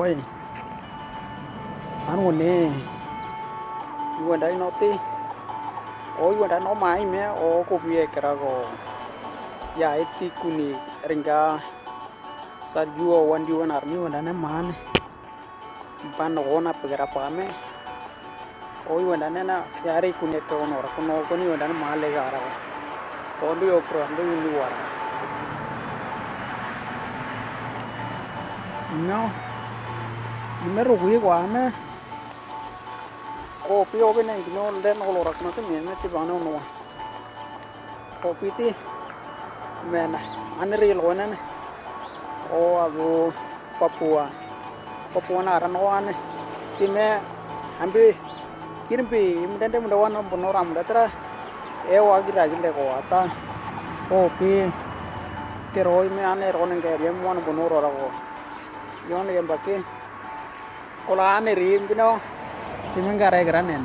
boy anu ne iwanda inoti o iwanda no mai me o ko bie kerago ya iti kuni ringa sarjuo wandi wanar mi wanda ne man ban ona pegara pame o iwanda ne na yari kuni to onora kuno kuni wanda ne male gara to ndu okro ndu ni wara no Imero gue kwa me kopi oke neng dino den olorak na te me ti bana no kopi ti mena aneri lona ne o ago papua na ran wane ti me ambe kirbi imdende mdawana bonoram datra e wagira gile ko ata kopi teroi me ane ronen gari mo wan bonoro rago yon ye mbake ola ane rim bino timen gare granen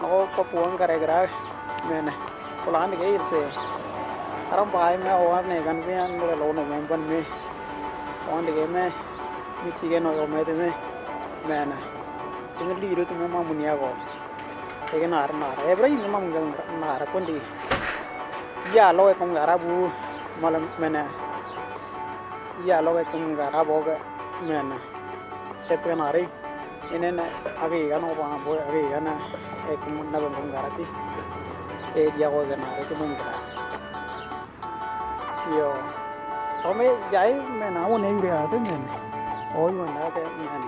no papua gare gra mena ola ane ge irse aram bai me o ane gan be an lo no men ban me on de me mi tige no yo me de me mena timen liru timen mamunia go ege nar ebra ni mam nar kondi ya lo e kong gara bu malam mena ya lo e kong gara boga mena tepe nari inena age gano ba bo age gana e kum na bang garati e dia go gana re kum gara yo tome jai me na one yure ate men oi wanda ke men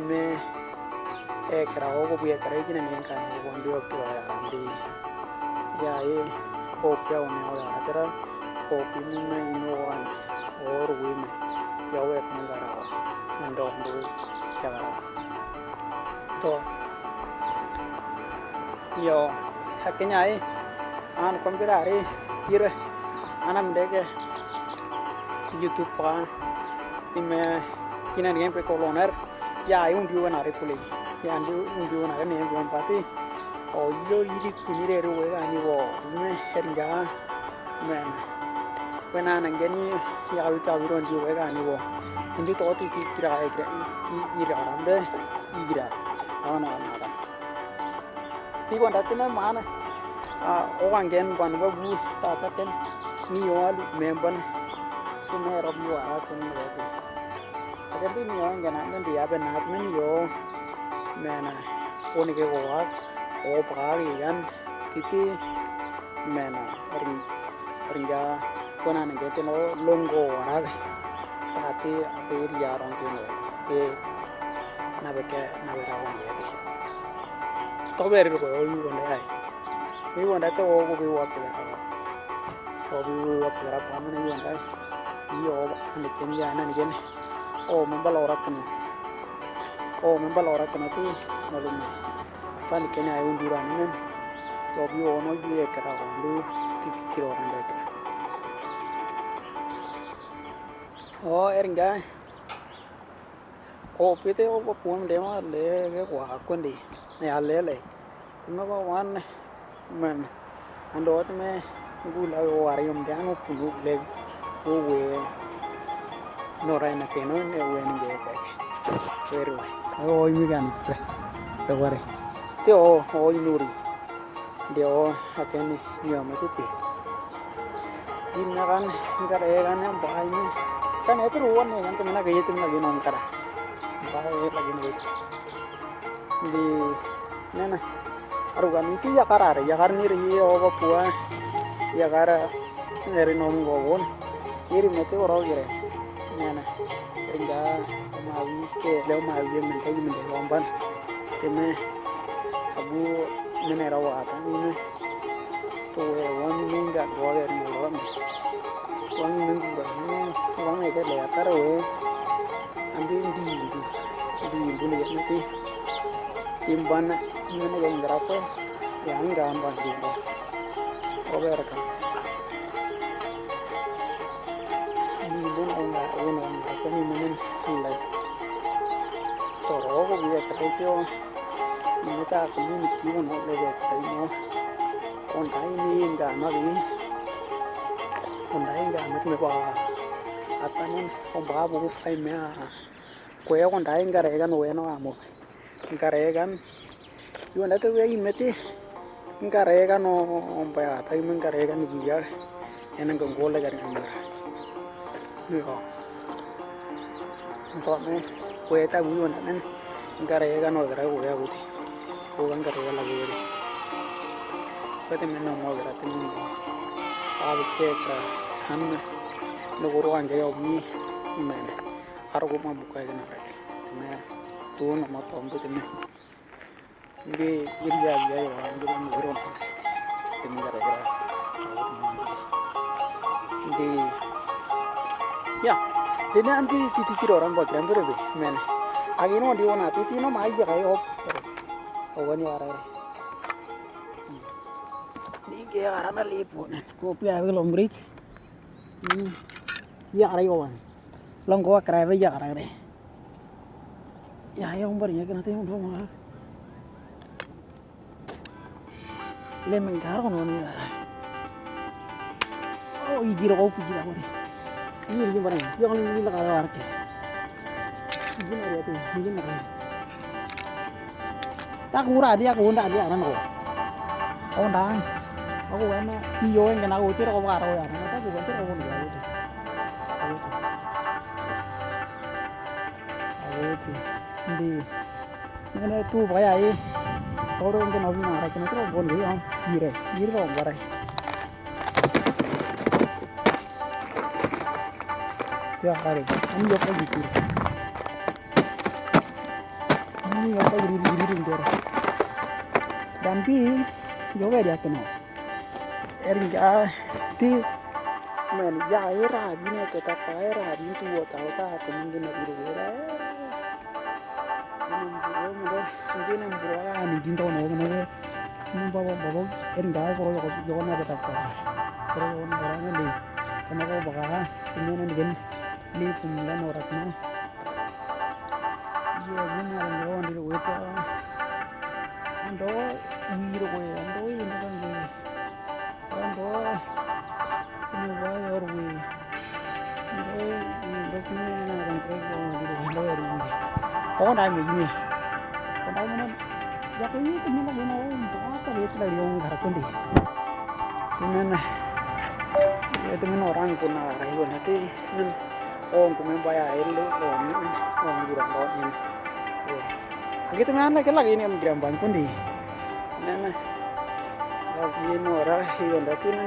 me e kra o go bi kra kine ne kan go ndio ko arandi ya e ko pya one o ya tera ko pi me no wan or wi me ya we kum gara ando ndu jagara to yo hakenya ai an kompirare pire anam dege YouTube pa time kina ngem pe koloner ya ai un diwa nare kule ya andi un diwa nare ne gon pati o yo yiri kunire ro we ani wo me heringa men kena nangeni ya uta wiron diwa ga ani wo indi to ti kira ira rambe igira ana ana ti kon datina mana o wangen ban ba bu ta ta ten ni yo alu memban ku me rob yo ara ten ne ko aga ti ni yo ngena men dia ben nat men yo mena oni ke go wa o pa ri yan titi mena ringa kona ne ke no longo ara ati eri yarong kino e nabeke nabera woni edi to beri ko o yu ne ai mi wonda to o go bi wa pera o bi wa pera pa me ni wonda yo ne ken ya na ni gen o me balora kini ti malum ta ni ken ai undura ni men o bi o no bi e kra o lu ti kiro randa kra o eringa kopi te o puam de ma le ge kwa kondi ya le me ko wan men ando me gula o arium de anu pulu le o we no raina ke no ne we ni ge ke pero o mi gan pe ware te o nuri de o akeni yo me ti dinna kan ngare kan am bai ni kan itu ruan nih kan kemana gaya tim lagi nongkar bahaya lagi nih di mana arugan itu ya karar nih ri o Papua ya kara dari nom gowon iri mete oro gire mana ringa mawi ke leo mawi mentai mentai lomban kene abu menera wata ini tuh wani ninga goler nolom wani ninga wang này cái lẻ cá rồi anh đi ne nanti timban ini yang berapa yang gambar juga over kan ini pun enggak ini menen mulai toro ko biar kerja ini tak community pun mau lagi tahu on time ini enggak mati on time enggak mati me pa atanin omba buku pai mea kue kon dai ngare kan weno amo ngare kan yunda tu we imeti ngare kan omba ata ngare kan biya enang gole kan amara lo entome kue ta bu yunda nen ngare kan ogara kue aguti o ngare la gure pete menno mo gara tin abke tra han no guru anje obi mene argo ma buka kana me tu no ma tom tu tene ngi iriya ya yo ngi no guru tin gara gara ngi ya dene anti titi kiro orang buat rambut be mene agi no di ona titi no mai ya yo awani ara ni ge ara na lipo kopi ave lombrik ya ara yo long go krai với giờ này đây ya ông bari cái nó thấy không đâu mà lên mình cá con nó này ôi gì đâu cũng gì đâu thế như vậy này do con là cái gì cái này thì như thế này ta cũng ra đi ăn nó ông đang aku kan iyo yang kena aku tiro kau karo ya nanti aku bantu kau nih aku di ini tuh bahaya ini orang yang kena bina ada kena terus bon dia gire kau barai ya kare ini apa gitu ini apa giri dia dampi juga dia kena eringa ti men ya era bine ke ta era bin tu ta ta ko mungkin na biru era mungkin bura ni din to no ne ni baba eringa ko yo na ta ka pero on bara ni kana ko baka ni na din ni pumla no ratna ye bin na ro on di ko ta ando wiro ko ando ina kan ando ini why or we bakni na ran ko di lo ri ko dai mi ni ko dai mana ya ko ni ko mana guna ba ta le tla ri on ghar ko ndi kimen itu men orang ko na rai ko na te men on ko men baya elu on gurang ko ni gitu men ke lagi ni am gram ban ko ndi nena lagi no ora hiyo ndatin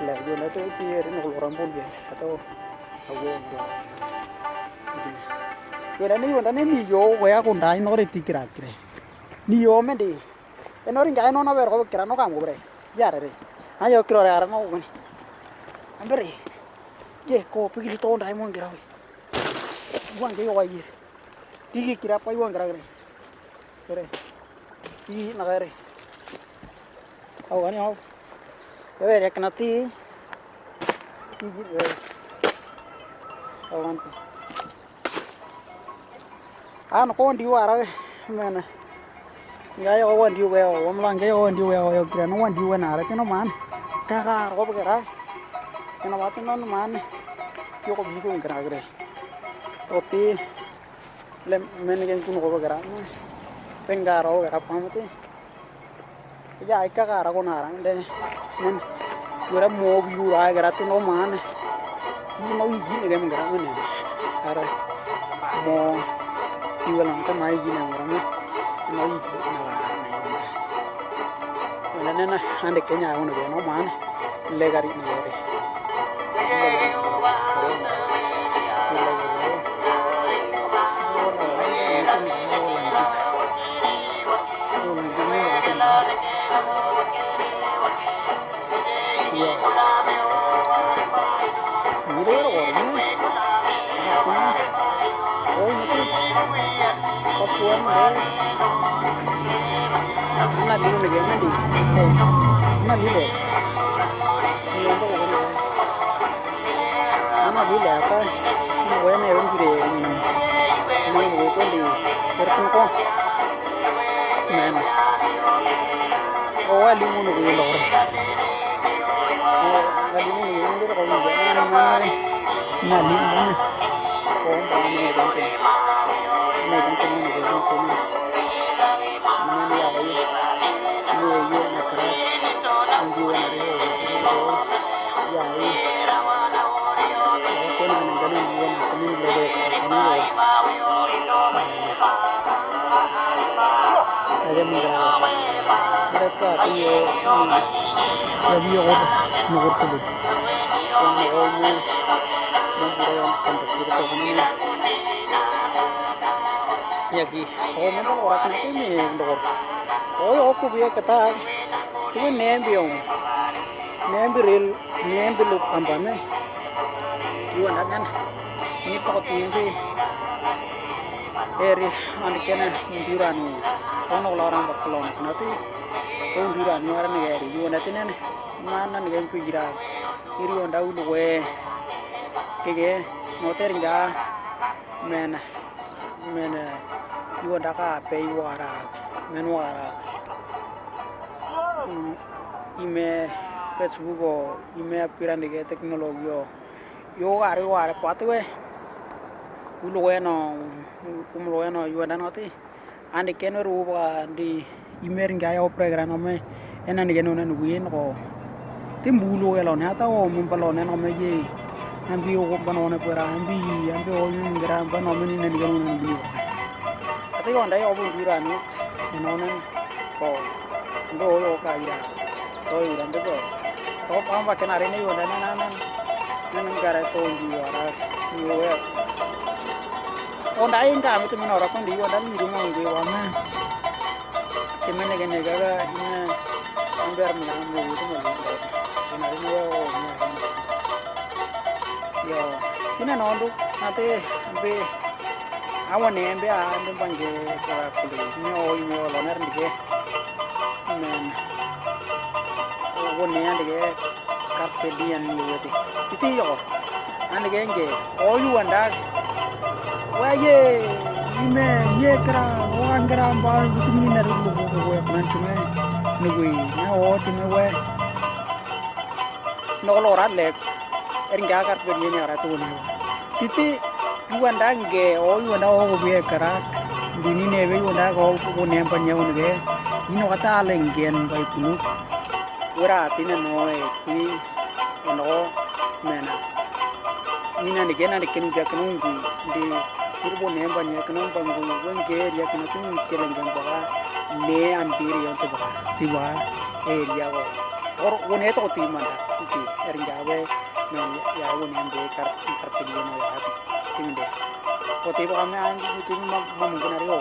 la yo na to ti rin ko rambol ge atau ago yo na ni wanda ni yo we ako ndai no re tikira kire ni yo me di eno rin ga no na ver ko kira no kam go bre ya re ayo kiro re ara no ko ambere ye ko pigi to ndai mo ngira we wan ge yo wa ye tigi kira pa yo ngira gre kore ti na gare awani aw ya re kana ti awan an ko ndi wara mena ya yo wan di we o mlang ge o ndi we o yo kira no wan di we na re no man ka ro ba ra kana wat no man yo ko bi ko ngra gre oti le men gen kun ko ba ra pengaro ga pamati ya ika ga ra ko na rang de men yura mo bi ra ga tu no man ni no yi ni gem gra men ara mo iwalan ta mai gi na gra men no yi na ra na ande kenya ono be no man le gari ni re na dulu lagi mandi na dulu ama dulu apa ini gue nih orang kiri ini gue tuh di tertungkong men oh limu nih gue lor limu nih gue tuh kalau jangan na ni mo ko ba ni ba ko ni kan ko ni ga ko ni ni ya ba ni na kra ni wa na re ya ni ko na na ga ni wa na ko ni le de ko ni ada menggerak mereka iyo lebih orang nomor tujuh orang membuat kontak kita ini ya ki orang memang orang itu memang aku biar kata itu nembiong nembil nembil ambane iyo nangan ini takut ini eri anikena ndirani ono orang baklon nanti tuh ndirani orang eri yo nanti nene mana nih yang pigira iri onda ulu we kege noteringa men yo onda ka pe wara men wara ime Facebook o ime apirani ke teknologi yo wara patu we ulu we no kumlo no yo onda noti andi keno ruba di imeringa ya opera no me ena ni geno na nuguin ko timbulu elo na ta o mun palo na no me ye ambi o bano na pera ambi o yin gra bano me ni ni geno na bi ati on dai o bu dura ni no na ko ndo o ka ira to ira ndo ko to pa ba ke na re ni o na na gara to ndi ara ni o ya on dai nga mi tu no ra kon di o dan ni ru mo ngi wa ma kimene gene ga ina amber mi na mo tu mo ina ri no yo ina no ndu ate be awane be a ndu bange para kuli ni o lo ner ndige men o ne ndige carpe diem ni wote iti yo andige nge o yu anda waye ime yekra wangra bal bitni na ru go plan tume nugui na o tume we no lo rat le eringa kar be ni ara tu ni titi yuanda nge o yuanda o be kara dini ne be yuanda ko ne panya un ge ino kata lengen bai pulu ora tina no e ki no mena nina ni gena ni kenu ja kenu di irbo ne banya kenu bangu wenge ya kenu tun kelenggan baga ne ambiri yon te baga tiwa area go or wone to ti manda ti eringa we men ya wone ambe kar terpilih no ya timde ko ti baga me an ti mungkin ari o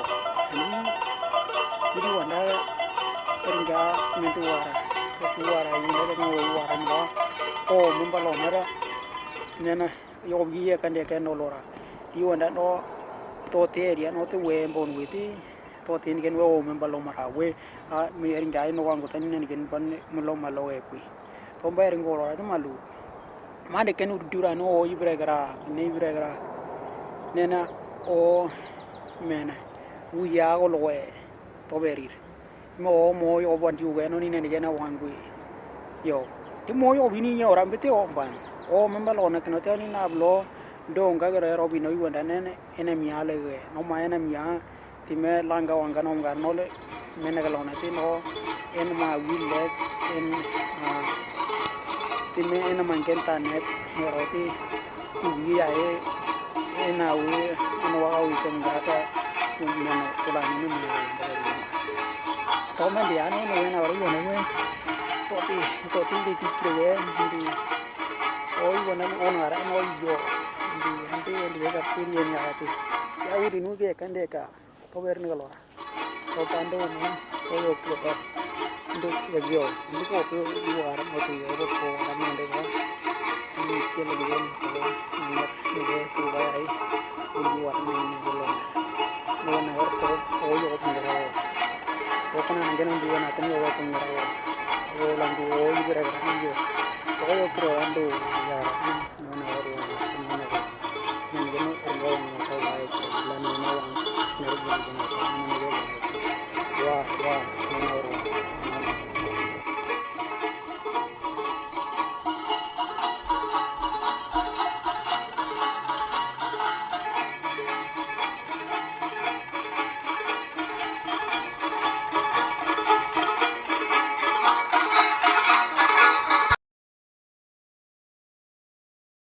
ani jadi wana eringa mentu wara suara ini ada no wara no o mumbalo mara nena yogi ya kan dia kan nolora di wanda no to te area no te we bon witi to te ni kan we o membalo mara we a mi eringa no wango tan ni kan ban mulo malo e kui to ba eringo ro ta malu ma de kan udura no o ibregara ne ibregara nena o mena u ya go lo we to berir mo yo bon di we no ni ne na wango yo di mo yo bini yo rambete o ban o membalo na kino te ni na blo donga ga ro bino yu nda ne ene mi ale ge no ma ene mi a ti me langa wanga no ngar no le mena ga lo na ti no en ma wi le en ti me ene man ken ta net ro ti wi ya e na wi no wa wi ken ga ta tu me no to la ni mi to me dia no no na ro yo ne to ti di ti kre di oi wana onara no yo di ante ga piri ni ati ya uri nu ge kan de ka to ber ni galora to pando ni to yo ko ta ndo ya yo ndi ko ko yo ara mo to yo ko ara mo de ga ni ke le ge ni ko ni ge su ba ai ni wa ni ni lo no na or to o yo ko ni ga o ko na ngen ndi na ta ni o ko ni ga o langu o ni ga ni yo yo creo ando ya no na oro no na no no no no no no no no no no no no